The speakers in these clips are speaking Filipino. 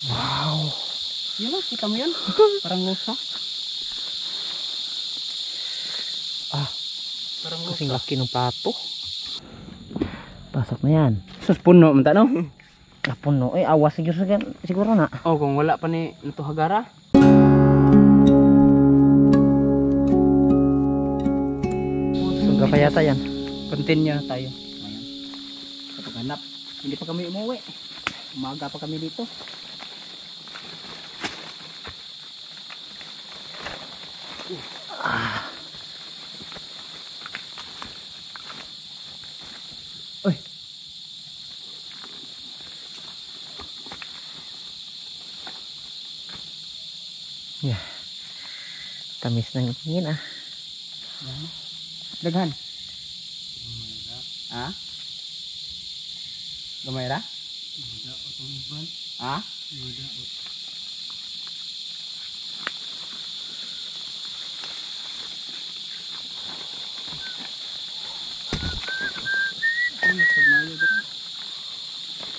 Wow. Yun o, kita mo yun? Parang lusa. Parang Kasing laki ng pato. Pasok na yan. Sus puno man ta no? Napuno. Awas siguro na. Oh, kung wala pa ni ito hagara. Suga pa yata yan. Continue tayo. Ngayon. Kapag hanap, hindi pa kami umuwi. Umaga pa kami dito. Uy. Yeah. Tamis ng ingin Daghan. Ha? Gamay ra? Ha?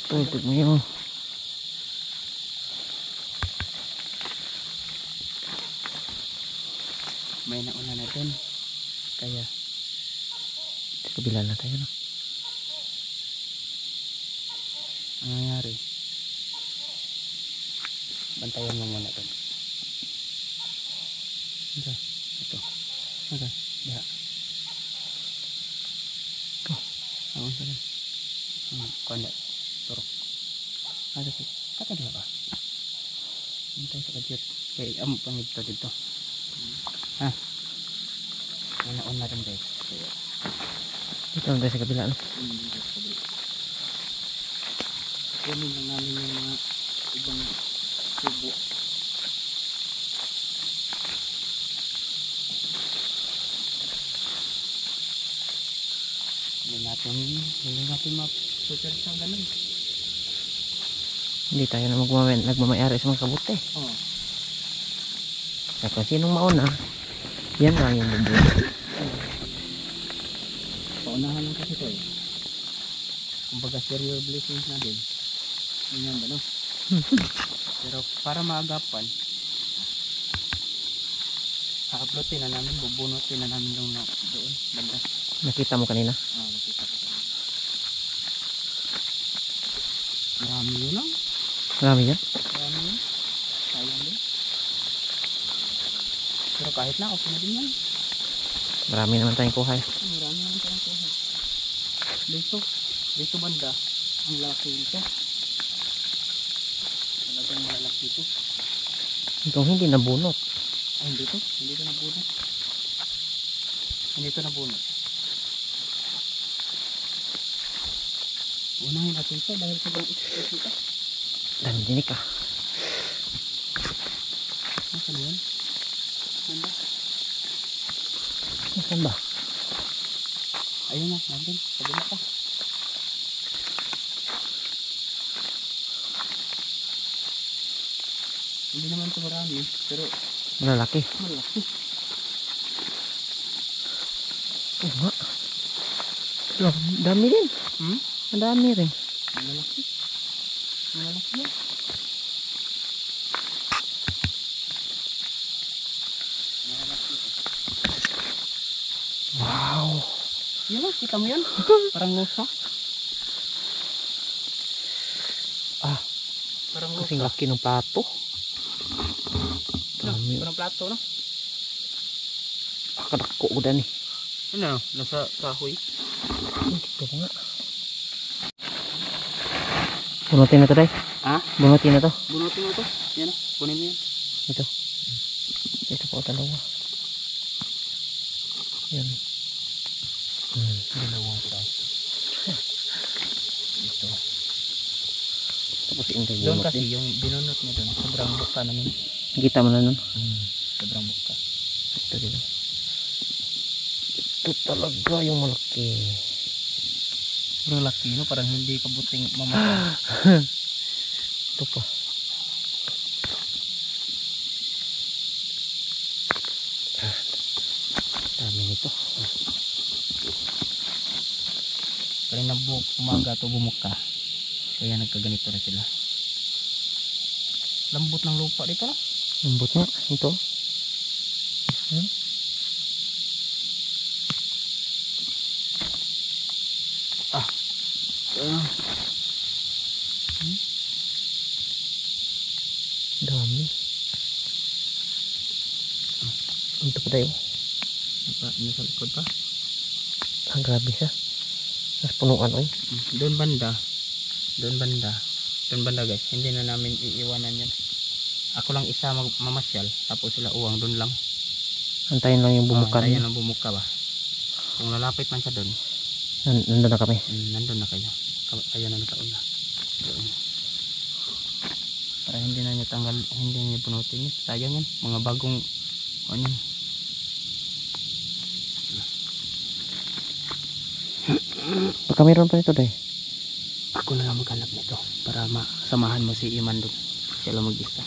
Tuntut mo yun. May nauna natin. Kaya Sa kabila na tayo, no? ang nangyari? Bantayan mo muna ito. Ito. Ito. Diha. Ako sa rin. Kuanda. Turok. Ada sih. Kata dia apa? Hintay sa kadyot. Kaya amo pangito dito. Ha? Una-una rin guys. Dito lang tayo sa kabila, no? Kunin lang namin yung mga ibang tubo. Hindi natin ma-super sa ganun. Hindi tayo na nagmamayari sa mga kabuti. Oh. Kaya kung sinong mauna, yan lang yung bubuo. Paunahan lang kasi ito eh. Kumbaga share your blessings na din. Ganyan ba no? Pero para maagapan, ha-uploadin na namin, bubunutin na namin doon banda. Nakita mo kanina? Nakita ko kanina. Marami yun lang. Marami yan? Marami yun. Sayang din. Pero kahit na, okay na din yan. Marami naman tayong kuhay. Marami naman tayong kuhay. Dito banda, ang laki ito. Talagang malaki ito. Itong hindi nabunot. Ay, hindi ito nabunot. Hindi ito nabunot. Unahin natin ito dahil sa bang express ito. Dami dinik Nasa na yun? Nanda? Nasaan ba? Ayun na, nandun. Sabi na pa. Hindi naman ito marami, pero Malalaki. malaki. Oo nga. Dami din. Madami rin. Malaki. Malaki yan. Wow. Yun lang, kita mo yan? Parang lusa. Parang lusa. Kasing laki ng pato. Dami. Parang plato, no? Kadako ko dan eh. Ano? Nasa kahoy? Dito ko nga. Bunutin na to, Day. Ha? Bunutin na to. Bunutin mo ito. Yan o. Kunin mo yan. Ito. Ito po dalawa. Yan. Dalawang piraso. Ito. Tapos yung tayo Doon bunot kasi din. yung binunot niya doon. Sobrang buka namin. Kita mo na nun. Sobrang buka. Ito dito. Ito talaga yung malaki. Pero laki, no? Parang hindi kabuting mamatay. Ito pa. Dami nito. Kanina umaga ito bumuka. Kaya nagkaganito na sila. Lambot ng lupa dito no? Lambot nga. Ito. Hmm? Dami. Ito pa tayo. May sa likod pa. Grabe siya. Mas punuan oy. Doon banda. Doon banda guys. Hindi na namin iiwanan yan. Ako lang isa mamasyal. Tapos sila uwang doon lang. Antayin lang yung bumukan. Antayin lang bumuka ba. Kung lalapit man siya doon. Nandun na kami. Nandun na kayo. Kayo na nakauna. Doon. Para hindi na niya tanggal. Hindi na niya punutin. Sayang yan. Mga bagong ano. Baka meron pa nito dahil. Ako na lang maghanap nito. Para masamahan mo si Iman doon. Siya lang mag-isa.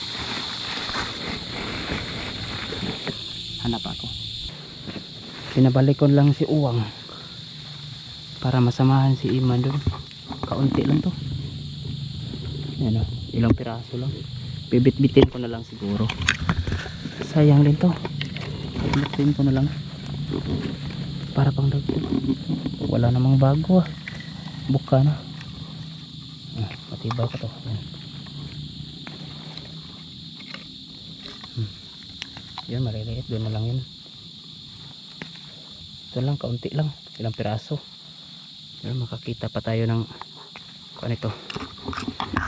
Hanap ako. Pinabalik ko lang si Uwang. Para masamahan si Iman doon. Kaunti lang to. Yan o. Ilang piraso lang. Bibit-bitin ko na lang siguro. Sayang din to. Bibit-bitin ko na lang. Para pang dagdag. Wala namang bago ah. Buka na. Matibay ko to. Yan. Yan maliliit. Doon na lang yun. Ito lang. Kaunti lang. Ilang piraso. Pero makakita pa tayo ng kung ano ito.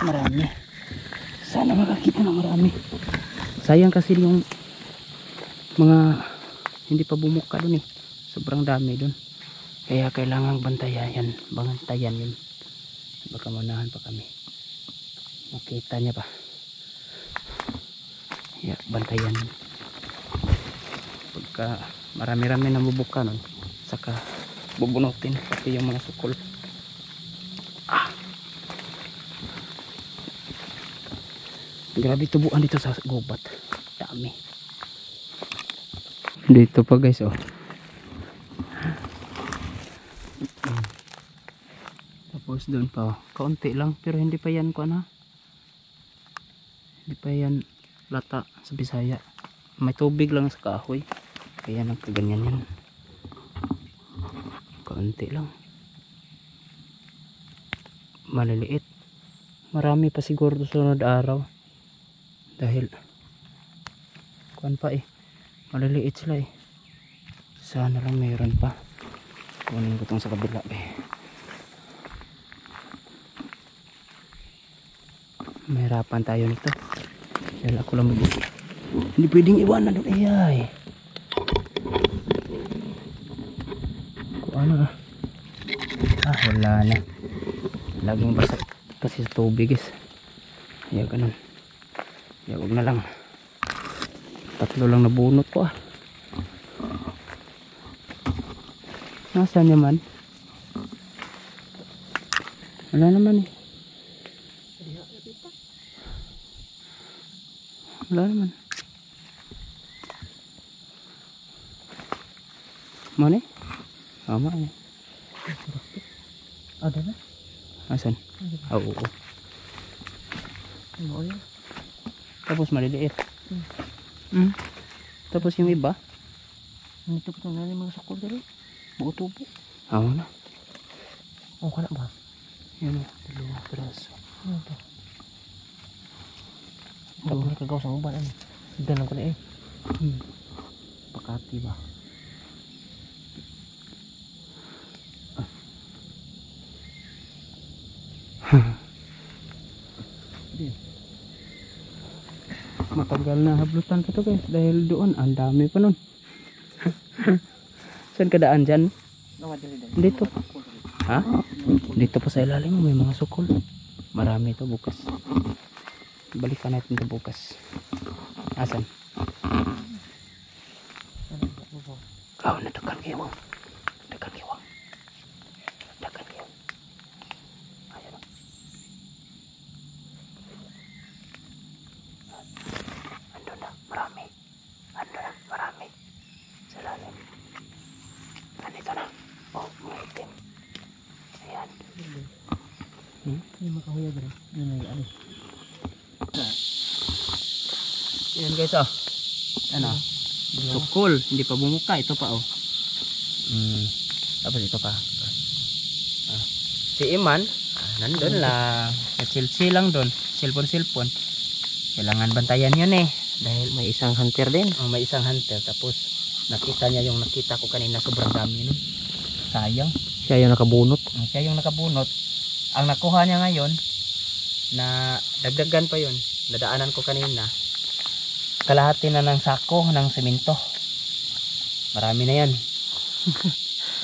Marami. Sana makakita ng marami. Sayang kasi yung mga hindi pa bumuka dun eh. Sobrang dami dun. Kaya kailangan bantayan. Bantayan yun. Baka maunahan pa kami. Makita niya pa. Kaya bantayan. Pagka marami-rami na bubuka nun. Saka bubunutin. Pati yung mga sukol. Grabe tubuan dito sa gubat. Dami. Dito pa guys oh. Tapos doon pa oh. Kaunti lang pero hindi pa yan ko na. Hindi pa yan lata sa Bisaya. May tubig lang sa kahoy. Kaya nagkaganyan yan. Kaunti lang. Maliliit. Marami pa siguro sunod araw. Dahil kuan pa eh. Maliliit sila eh. Sana lang mayroon pa. Kunin ko itong sa kabila eh. Mahirapan tayo nito. Dahil ako lang mag-isip. Hindi pwedeng iwanan doon ay. Kuan na. Wala na. Laging basa kasi sa tubig guys. Kaya ganun. Kaya huwag na lang. Tatlo lang nabunot ko ah. Nasaan naman? Wala naman eh. Wala naman. Mana eh? Sama eh. Ada na? Asan? Oo. Ano yun? Tapos maliliit. Tapos yung iba? Ito pa itong mga sukol dali. Buo-tubo. Oo na. Oo ka na ba? Yan o. 2 piraso. Ano ito? Tapos may kagaw sa uban. Dalang ko na eh. Pakati ba? Matagal na hablutan ko to guys. Dahil doon ang dami pa nun. Saan ka daan dyan? Dito. Ha? Dito pa sa ilalim may mga sukol. Marami ito bukas. Balikan natin ito bukas. Asan? Nadakan kayo. Nadakan kayo. Nadakan kayo. Ayan o. Ando na. Marami. Ando na. Marami. Sa lalim. Nandito na. Oh, mga itim. Ayan. Yung makahuya ba rin? Yung may ano. Yan guys oh. Ano? Sukol, hindi pa bumuka. Ito pa oh. Tapos ito pa. Si Iman, nandun lang. Chill lang doon. Cellphone. Kailangan bantayan yun eh. Dahil may isang hunter din. Oh, may isang hunter. Tapos nakita niya yung nakita ko kanina. Sobrang dami nun. Sayang. Siya yung nakabunot. Siya yung nakabunot. Ang nakuha niya ngayon, na dagdagan pa yun. Nadaanan ko kanina. Kalahati na ng sako ng semento. Marami na yan.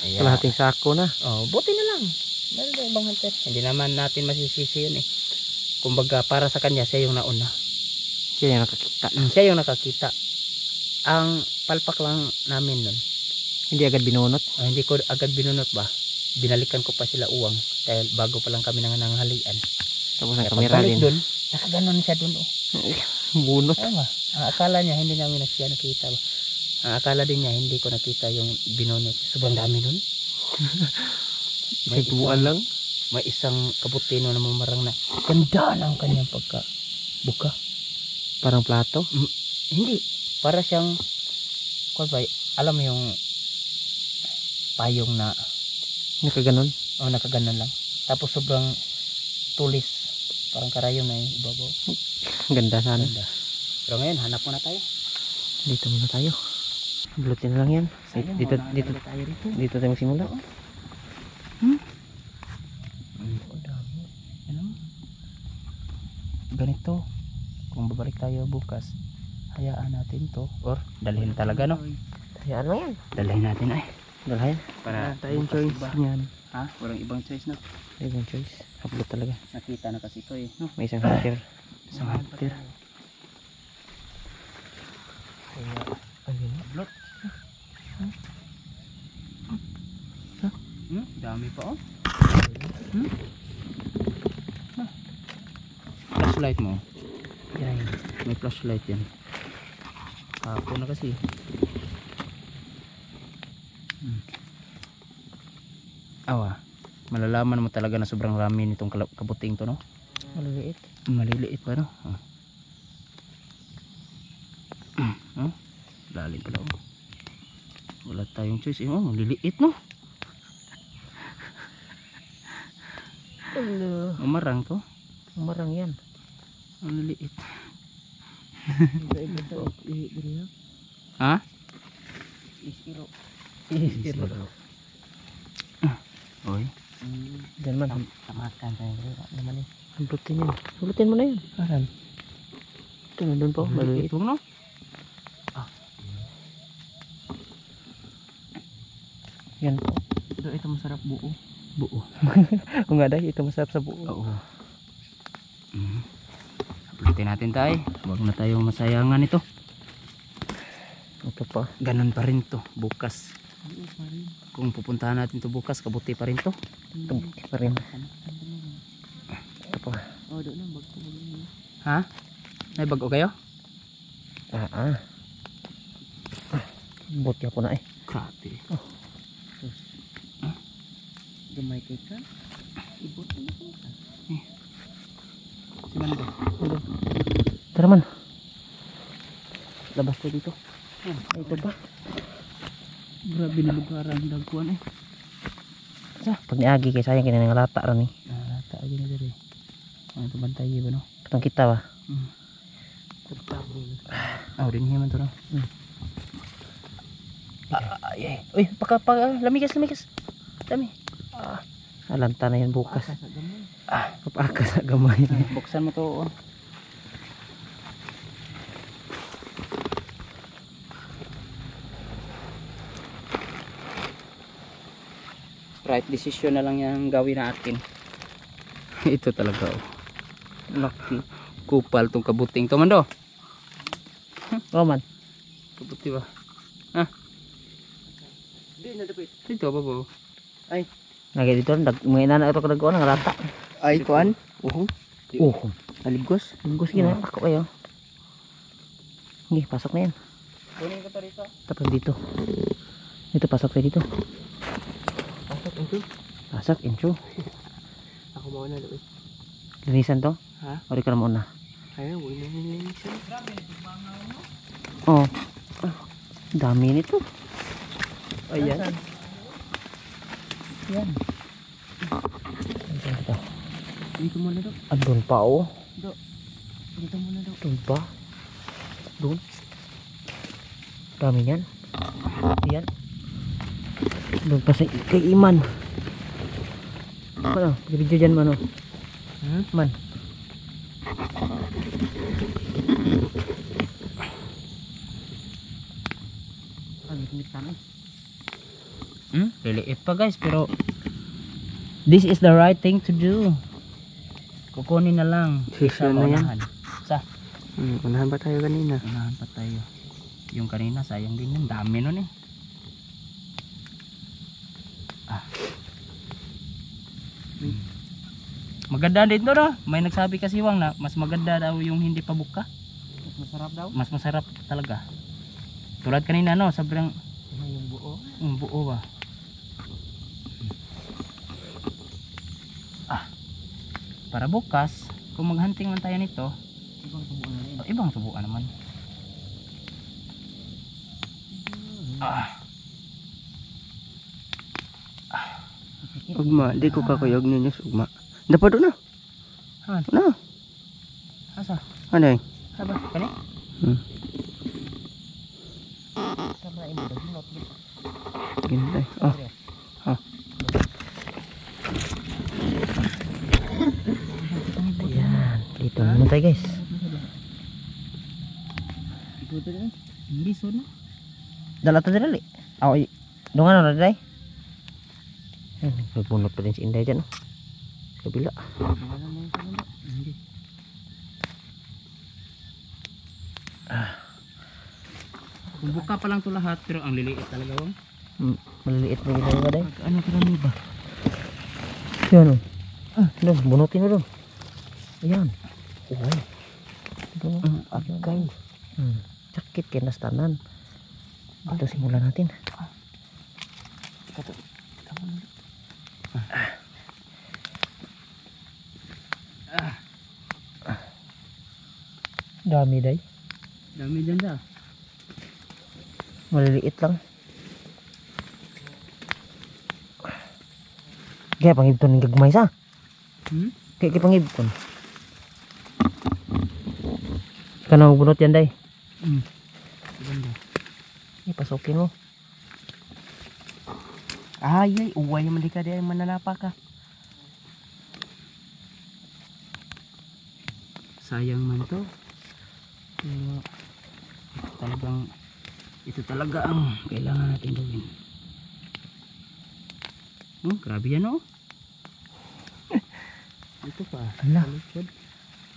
Kaya, Kalahating sako na. oh, buti na lang. Meron na ibang hunter. Hindi naman natin masisisi yun eh. Kumbaga para sa kanya siya yung nauna. Siya yung nakakita. Siya yung nakakita. Ang palpak lang namin nun. Hindi agad binunot. Hindi ko agad binunot ba. Binalikan ko pa sila uwang. Dahil bago pa lang kami nanghalian. Tapos ang Kaya kamera pagbalik din. dun, nakaganon siya dun oh. Bunot. Ay, ang akala niya hindi namin siya nakita ba. Ang akala din niya hindi ko nakita yung binunot. Sobrang dami nun. Sigtuan lang. May isang kabutino na mamarang na ganda ng kanyang pagkabuka. Parang plato. Hindi. Para siyang alam mo yung payong na Nakaganon. nakaganon lang. Tapos sobrang tulis. Parang karayom na yung ibabaw. Ganda sana. Ganda. Pero ngayon hanap muna tayo. Dito muna tayo. Bulutin na lang yan. Sayang, Dito tayo rito. dito tayo magsimula. Ano? Ganito. Kung babalik tayo bukas, hayaan natin to. Or dalhin talaga no? Hayaan lang yan. Dalhin natin ay. Dalhin. Para tayong bukas choice iba. niyan. Ha? Walang ibang choice na. Ibang choice. Upload talaga. Nakita na kasi ito eh. No? May isang hunter. Isang hunter. Ayun. Upload. Dami pa oh. Flashlight mo. Yan. May flashlight yan. Hapon na kasi. Awa. Malalaman mo talaga na sobrang rami nitong kabuting to no. Maliliit. Maliliit pa no. Oh. Lalim pala oh. Wala tayong choice eh. Oh, maliliit no. Hello. Umarang to. Umarang yan. Maliliit. Ha? Isiro. Oy. Diyan man. Tamakan tayo naman eh. Bulutin yan. Bulutin mo na yan. Aran. Ito nandun po. Maliliit. Ito no. Yan po. Ito masarap buo. Buo. Kung nga dahil ito masarap sa buo. Oo. Pulutin natin tayo. Huwag na tayong masayangan ito. Ito pa. Ganun pa rin to bukas. Kung pupuntahan natin to bukas, kabuti pa rin to. Kabuti pa rin. Ito pa. Ha? May bago kayo? Buti ako na eh. Grabe. Gamay kay ka. Ibot na ito. Si Mando. Tara man. Labas tayo dito. Ito pa. Grabe na lugar ang dagkuan eh. Pag niagi kay sayang kina nga lata ron eh. Lata lagi na diri. Ano to bantay ba no? Katong kita ba? Din naman to no. Ay. Uy, lamigas. Dami. Alanta na yan bukas. Papakas sa gamay. Buksan mo to. Oh. Right decision na lang yung gawin natin. Ito talaga oh. Lucky. Kupal tong kabuting to man do. Roman. Kabuti ba? Ha? Dito ba po? Ay. Lagi dito mga inana ito kadagkuan nga lata. Ay kuan? Aligos. Aligos gina ako kayo. Ngi, pasok na yan. Kunin ko to dito. Tapos dito. Dito pasok tayo dito. Pasok intro. Ako muna doon. Linisan to? Ha? Ori ka na muna. Ayaw, huwag na nilinisan. Oh. Dami nito. Ayan. Yan. Ito. Dito muna daw. Andun pa oh. Dito muna daw. Doon pa. Doon. Dami yan. Yan. Doon pa sa kay Iman. Ano? Video dyan man oh. Man. Liliit pa guys, pero this is the right thing to do. Kukunin na lang. Sisyo na yan. Sa? Unahan pa tayo kanina. Unahan pa tayo. Yung kanina sayang din yun. Dami nun eh. Maganda din to no. May nagsabi kasi Wang na mas maganda daw yung hindi pa buka. Mas masarap daw? Mas masarap talaga. Tulad kanina no, sobrang yung buo. Yung buo ba? Para bukas, kung maghunting man tayo nito, ibang subukan naman. Ugma, di ko kakuyog ninyo ugma. Dapat doon na. Han. Na. Asa? Ano eh? Saba? Kani? Sama imo lagi not gid. Gintay. Oh. Oh. Ayan, dito naman tayo guys. Dito din. Liso na. Dala ta dali. Aw, dungan na dai. Nagbunot pa din si Inday dyan. Kabila. Kung buka pa lang to lahat, pero ang liliit talaga Wang. Maliliit na ginagawa ba dahil? Ano karami ba? Yan o. Doon, bunutin mo doon. Ayan. Uy. Doon. Agay. Sakit kaya nastanan. Ito simulan natin. Dami day. Dami dyan da. Maliliit lang. Kaya pangibton ng gagmay sa. Kaya pangibton. Kanang bunot yan day. Ganda. Ipasukin mo. Ay, uway man di ka di ay mananapa ka. Sayang man to. Ito talaga ang kailangan natin gawin. Grabe yan oh. Ito pa. Ala.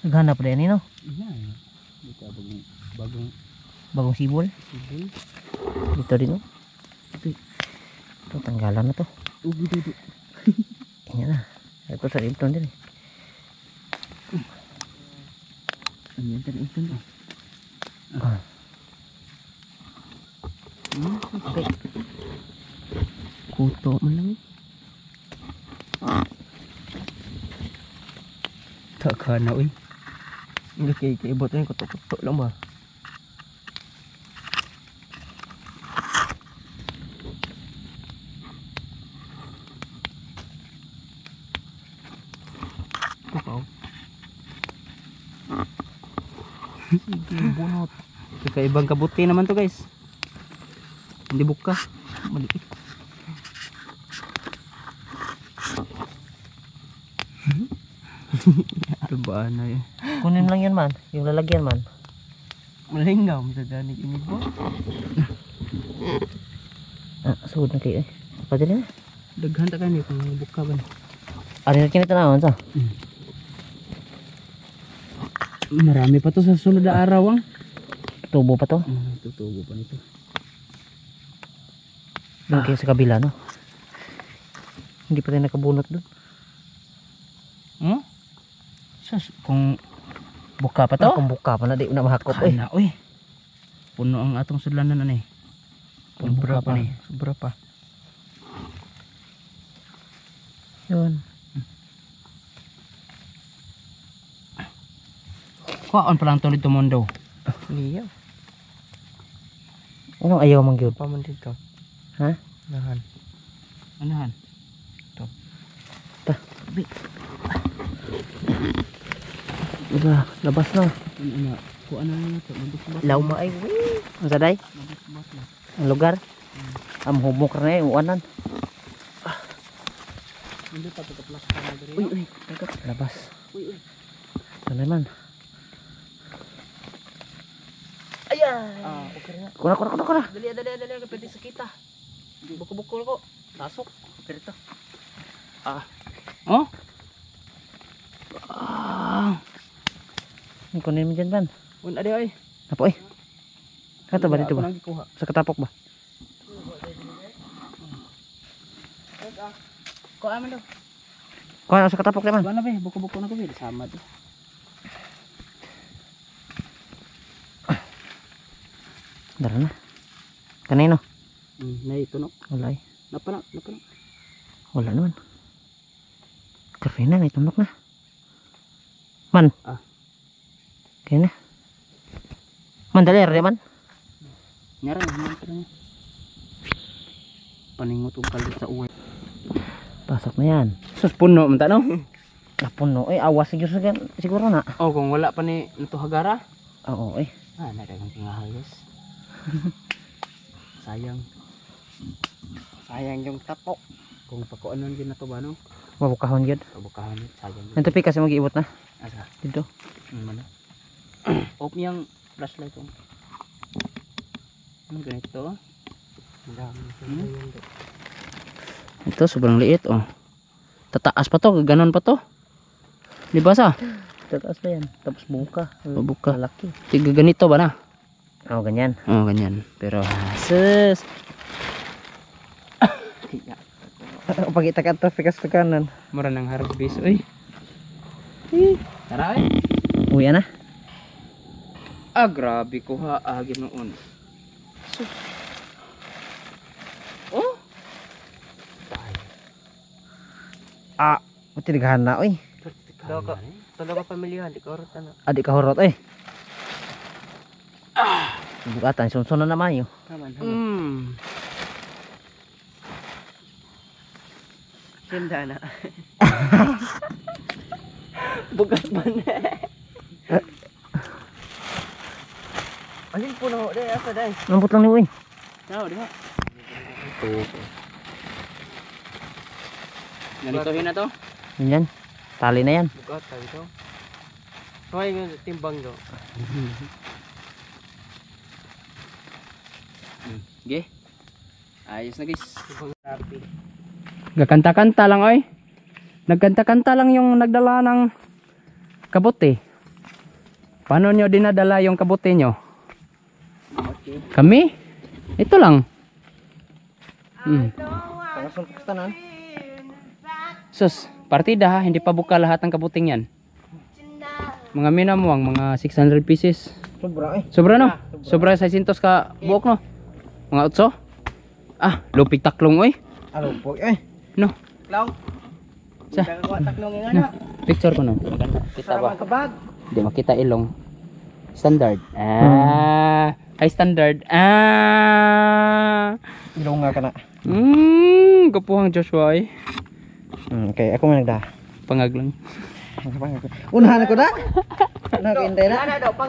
Naghanap na yan no? Yan. Ito Bagong sibol. sibol. Dito din oh. Ito tanggalan na to. Dito. Yan na. Ito sa ibton din eh. Ano yan tayo ito no? Okay. Kuto man lang. Taka na uy. Hindi kaibot na yung kuto-kuto lang ba? Tukaw. Sige, bunot. Kakaibang kabuti naman to guys. Hindi buka. Maliit. Tubaan na yun. Kunin lang yan man. Yung lalagyan man. Malingaw sa gani ini po. Sugod na kayo eh. Padali na. Daghan ta kani kung buka ba. Ari na kinita naman sa. Marami pa to sa sulod na araw ang. Tubo pa to. Tutubo pa nito. Doon kayo sa kabila no. Hindi pa tayo nakabunot doon. Kung buka pa to? Kung buka pa na di na mahakop eh. Kana oy. Puno ang atong sudlanan ani. Kung buka pa ni. Sobra pa. Yun. Kuhaan pa lang tuloy tumundo. Liya. Anong ayaw mang gyud? Paman dito. Ha? Nahan. Anahan. Diba, labas na. Ano? Kuhaan na lang ito. Mabusbas. Law maay. Wee. Ang saday? Mabusbas na. Ang lugar? Am humok na uwanan. Hindi pa pagka-plus pa na diri. Uy. Labas. Uy. Ano naman? Ah, okay na. Kuna. Dali. Kapit sa kita. Buko-buko ko. Tasok. Okay ito. Oh? Ang kunin mo dyan, Ban. Un adi ay. Apo eh. Kato ba dito Ako ba? nang gikuha. Sa katapok ba? Kuhaan man daw. Kuha na sa katapok naman. Kuhaan na ba? Buko-buko na ko ba? Sama to. Dara na. Kanino? Na ito no. Wala eh. Napana. Wala naman. Karina na itunok na. Man. Kaya na. Man, dali rin man. Nyara naman pa lang. Paningot og kalit sa uway. Pasok na yan. Sus puno man ta no. Napuno. Eh, awas siguro na. Oh, kung wala pa ni nato hagara. Oo eh. Na dagang tingahalos. Sayang. Sayang yung tapok. Kung pakuanon din nato ba no? Mabukahon yun. Pabukahan it sayang. Ang tupi kasi mag-iibot na. Asa? Dito. Ano? Off niyang flashlight ko. Ano ganito? Ito sobrang liit oh. Tataas pa to, ganon pa to. Di ba sa? Tataas pa yan. Tapos buka. Pabuka. Malaki. Tiga ganito ba na? Oo, ganyan. Oh, ganyan. Pero sus. Pag itakan to, pikas to kanan. Mura ng harvest, oy. Tara, eh. Uwi na. Ah, grabe ko ha. Ginoon. Sus. Oh. Buti naghahan na, oy. Tolo ka pamilyahan. Di ka oras na. Adik ka horot, oy. Bukatan, sunsun na naman yun. Naman. Sinda na. Bugat man. Alin po na ho. Day, asa day. Lambot lang ni Uy. Tao, di ba? Ganitohin na to. Yan. Tali na yan. Bugat tayo ito. Kawai nga timbang do. Okay. Ayos na guys. Timbang rapi. Gakanta-kanta lang oy. Nagkanta-kanta lang yung nagdala ng kabote. Paano nyo dinadala yung kabote nyo? Okay. Kami? Ito lang. Pangasun ko tanan. Sus, partida ha, hindi pa buka lahat ng kabuting yan. Mga minamuang, mga 600 pieces. Sobra, eh. Sobra no? Sobra 600 ka buok no? Mga 8? Ah, lupig taklong oy. Alo po, eh. No? Long. Sa? Dagawa taklong nga No? na. Picture ko no? Maganda. Kita Sama ba? ka bag. Hindi makita ilong. Standard. High standard. Ilong nga ka na. Kapuhang Joshua ay. Okay, ako man nagda. Pangag lang. Unahan ko na. Unahan ko, intay na. Wala na daw.